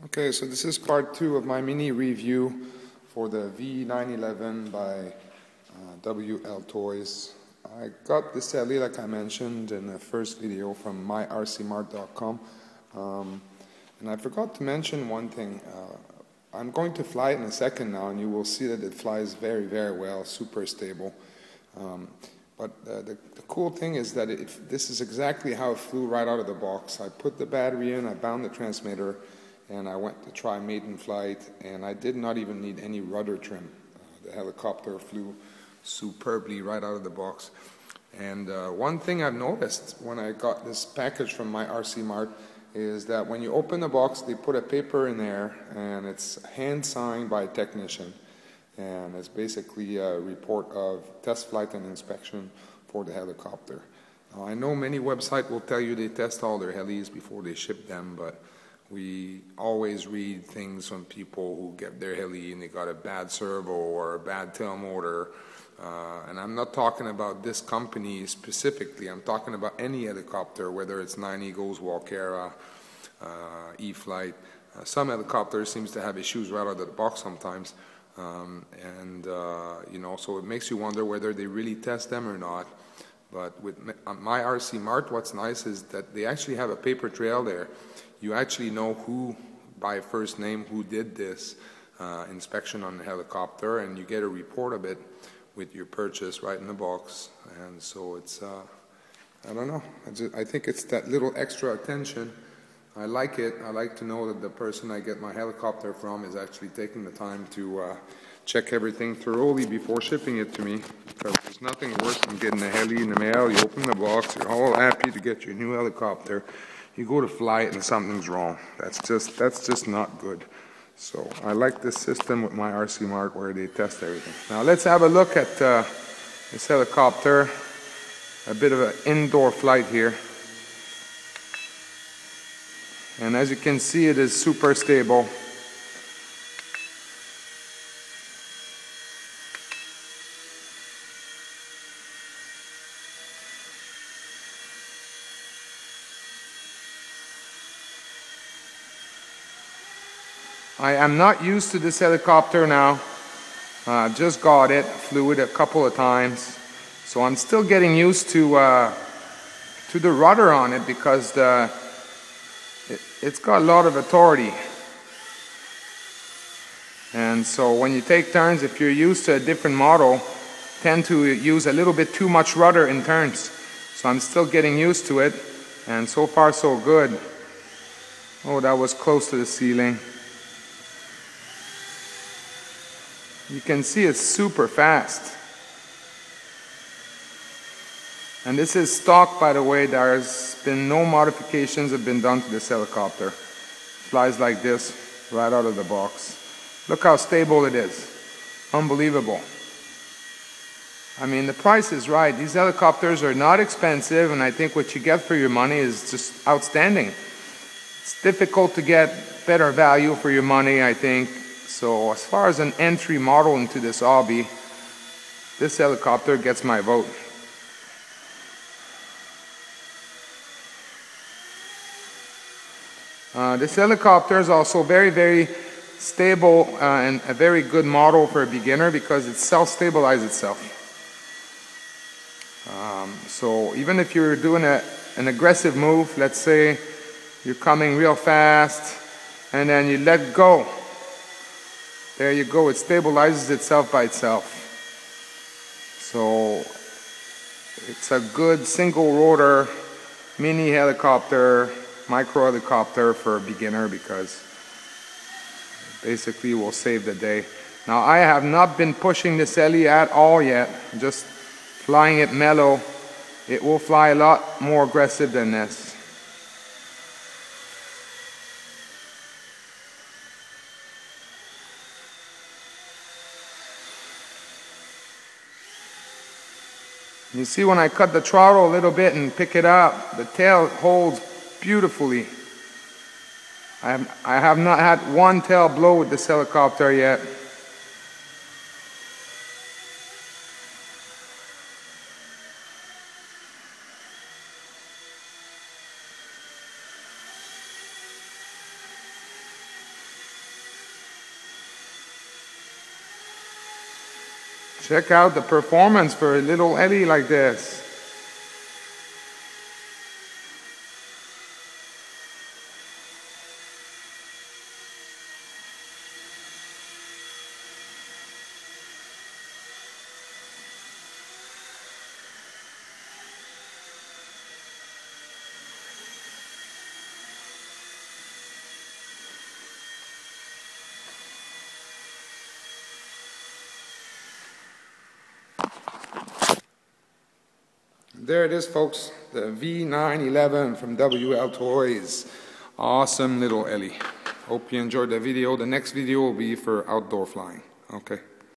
Okay, so this is part 2 of my mini review for the V911 by WL Toys. I got this heli, like I mentioned in the first video, from myrcmart.com. And I forgot to mention one thing. I'm going to fly it in a second now, and you will see that it flies very, very well, super stable. But the cool thing is that this is exactly how it flew right out of the box. I put the battery in, I bound the transmitter, and I went to try maiden flight, and I did not even need any rudder trim. The helicopter flew superbly right out of the box. And one thing I've noticed when I got this package from my RC Mart is that when you open the box, they put a paper in there, and it's hand signed by a technician. And it's basically a report of test flight and inspection for the helicopter. Now, I know many websites will tell you they test all their helis before they ship them, but we always read things from people who get their heli and they got a bad servo or a bad tail motor. And I'm not talking about this company specifically. I'm talking about any helicopter, whether it's Nine Eagles, Walkera, E-Flight. Some helicopters seems to have issues right out of the box sometimes. You know, so it makes you wonder whether they really test them or not. But with my RC Mart, what's nice is that they actually have a paper trail there. You actually know who, by first name, who did this inspection on the helicopter, and you get a report of it with your purchase right in the box. And so it's, I don't know, I think it's that little extra attention. I like it. I like to know that the person I get my helicopter from is actually taking the time to check everything thoroughly before shipping it to me, because there's nothing worse than getting a heli in the mail. You open the box, you're all happy to get your new helicopter. You go to fly it and something's wrong. That's just not good. So I like this system with my RC Mart where they test everything. Now let's have a look at this helicopter. A bit of an indoor flight here. And as you can see, it is super stable. I am not used to this helicopter now. Just got it, flew it a couple of times. So I'm still getting used to the rudder on it, because it's got a lot of authority. And so when you take turns, if you're used to a different model, tend to use a little bit too much rudder in turns. So I'm still getting used to it, and so far so good. Oh, that was close to the ceiling. You can see it's super fast. And this is stock, by the way. There's been no modifications have been done to this helicopter. Flies like this right out of the box. Look how stable it is. Unbelievable. I mean, the price is right. These helicopters are not expensive, and I think what you get for your money is just outstanding. It's difficult to get better value for your money, I think. So as far as an entry model into this hobby, this helicopter gets my vote. This helicopter is also very, very stable and a very good model for a beginner, because it self-stabilizes itself. So even if you're doing an aggressive move, let's say you're coming real fast and then you let go. There you go, it stabilizes itself by itself. So it's a good single rotor mini helicopter, micro helicopter for a beginner, because basically will save the day. Now I have not been pushing this heli at all yet, just flying it mellow. It will fly a lot more aggressive than this. You see, when I cut the throttle a little bit and pick it up, the tail holds beautifully. I have not had one tail blow with this helicopter yet. Check out the performance for a little heli like this. There it is, folks, the V911 from WL Toys. Awesome little heli. Hope you enjoyed the video. The next video will be for outdoor flying. Okay.